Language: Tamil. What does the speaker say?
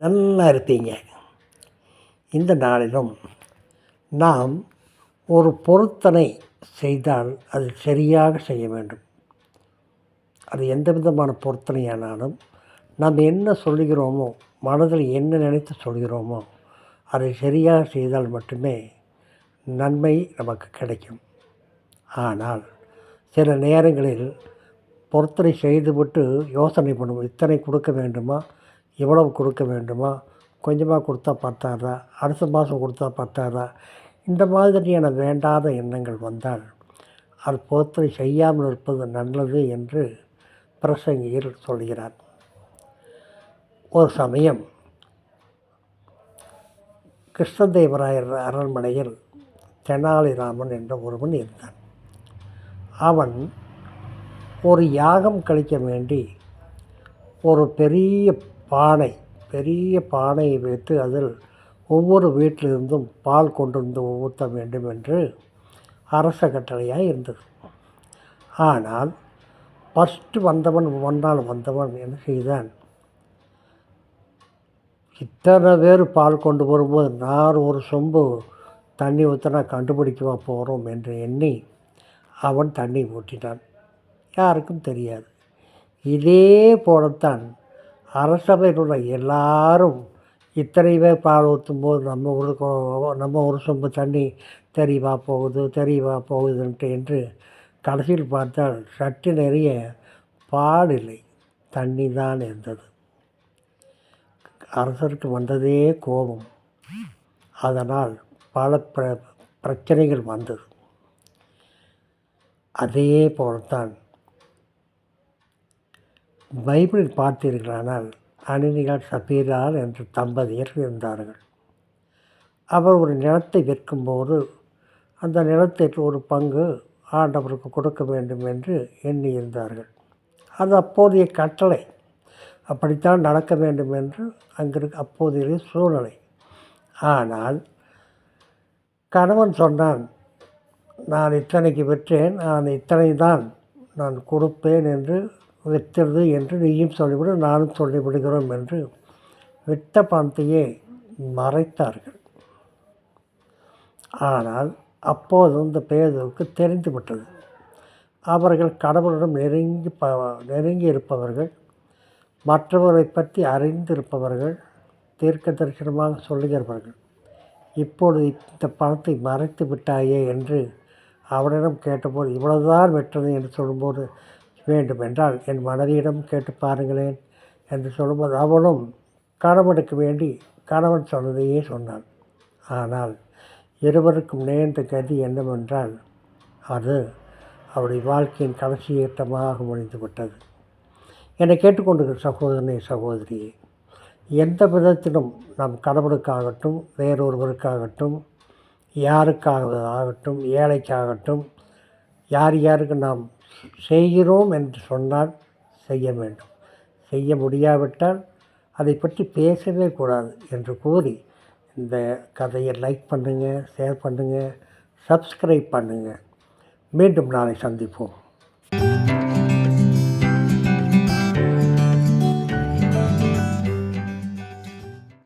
நல்லா இருப்பீங்க. இந்த நாளிலும் நாம் ஒரு பொருத்தனை செய்தால் அது சரியாக செய்ய வேண்டும். அது எந்த விதமான பொருத்தனையானாலும் நாம் என்ன சொல்கிறோமோ, மனதில் என்ன நினைத்து சொல்கிறோமோ அதை சரியாக செய்தால் மட்டுமே நன்மை நமக்கு கிடைக்கும். ஆனால் சில நேரங்களில் பொருத்தனை செய்துவிட்டு யோசனை பண்ணுவோம். இத்தனை கொடுக்க வேண்டுமா, இவ்வளவு கொடுக்க வேண்டுமா, கொஞ்சமாக கொடுத்தா பத்தாதா, அடுத்த மாதம் கொடுத்தா பத்தாதா, இந்த மாதிரியான வேண்டாத எண்ணங்கள் வந்தால் அது பொருத்தனை செய்யாமல் இருப்பது நல்லது என்று பிரசங்கியில் சொல்கிறார். ஒரு சமயம் கிருஷ்ணதேவராயர் அரண்மனையில் தெனாலிராமன் என்ற ஒருவன் இருந்தான். அவன் ஒரு யாகம் கழிக்க வேண்டி ஒரு பெரிய பானையை வைத்து அதில் ஒவ்வொரு வீட்டிலிருந்தும் பால் கொண்டு வந்து ஊற்ற வேண்டும் என்று அரச கட்டளையாக இருந்தது. ஆனால் முன்னால் வந்தவன் என்ன செய்தான், இத்தனை பேர் பால் கொண்டு வரும்போது நான் ஒரு சொம்பு தண்ணி ஊற்றினா கண்டுபிடிக்கவா போகிறோம் என்று எண்ணி அவன் தண்ணி ஊற்றினான். யாருக்கும் தெரியாது. இதே போலத்தான் அரசவையில் உள்ள எல்லாரும் இத்தனை பேர் பால் ஊற்றும்போது நம்ம ஒரு சொம்பு தண்ணி தெரியவா போகுதுன்ட்டு என்று கடைசியில் பார்த்தால் சற்று நிறைய பால் இல்லை, தண்ணி தான் இருந்தது. அரசருக்கு வந்ததே கோபம். அதனால் பல பிரச்சனைகள் வந்தது. அதே போலத்தான் பைபிளில் பார்த்தீர்களானால் அனனியால் சப்பீரால் என்ற தம்பதியர் இருந்தார்கள். அவர் ஒரு நிலத்தை விற்கும்போது அந்த நிலத்தில் ஒரு பங்கு ஆண்டவருக்கு கொடுக்க வேண்டும் என்று எண்ணியிருந்தார்கள். அது அப்போதைய கட்டளை, அப்படித்தான் நடக்க வேண்டும் என்று அங்கிருக்க அப்போதைய சூழ்நிலை. ஆனால் கணவன் சொன்னான், நான் இத்தனைக்கு விற்றேன், நான் இத்தனை தான் நான் கொடுப்பேன் என்று விற்றது என்று நீயும் சொல்லிவிடு, நானும் சொல்லிவிடுகிறோம் என்று விற்ற பணத்தையே மறைத்தார்கள். ஆனால் அப்போது இந்த பேதுருக்கு தெரிந்துவிட்டது. அவர்கள் கடவுளிடம் நெருங்கி இருப்பவர்கள், மற்றவரை பற்றி அறிந்திருப்பவர்கள், தீர்க்க தரிசனமாக சொல்லுகிறவர்கள். இப்பொழுது இந்த பணத்தை மறைத்து விட்டாயே என்று அவனிடம் கேட்டபோது, இவ்வளவுதான் வெற்றது என்று சொல்லும்போது, வேண்டுமென்றால் என் மனைவியிடம் கேட்டு பாருங்களேன் என்று சொல்லும்போது அவனும் கணவனுக்கு வேண்டி கணவன் சொன்னதையே சொன்னான். ஆனால் இருவருக்கும் நேர்ந்த கதி என்னவென்றால் அது அவருடைய வாழ்க்கையின் கடைசி ஏற்றமாக முடிந்துவிட்டது. என்னை கேட்டுக்கொண்டிருக்கிற சகோதரனே, சகோதரியே, எந்த விதத்திலும் நம் கடவுளுக்காகட்டும், வேறொருவருக்காகட்டும், யாருக்காகட்டும், ஏழைக்காகட்டும், யாருக்கு நாம் செய்கிறோம் என்று சொன்னால் செய்ய வேண்டும். செய்ய முடியாவிட்டால் அதை பற்றி பேசவே கூடாது என்று கூறி இந்த கதையை லைக் பண்ணுங்கள், ஷேர் பண்ணுங்கள், சப்ஸ்கிரைப் பண்ணுங்கள். மீண்டும் நாளை சந்திப்போம்.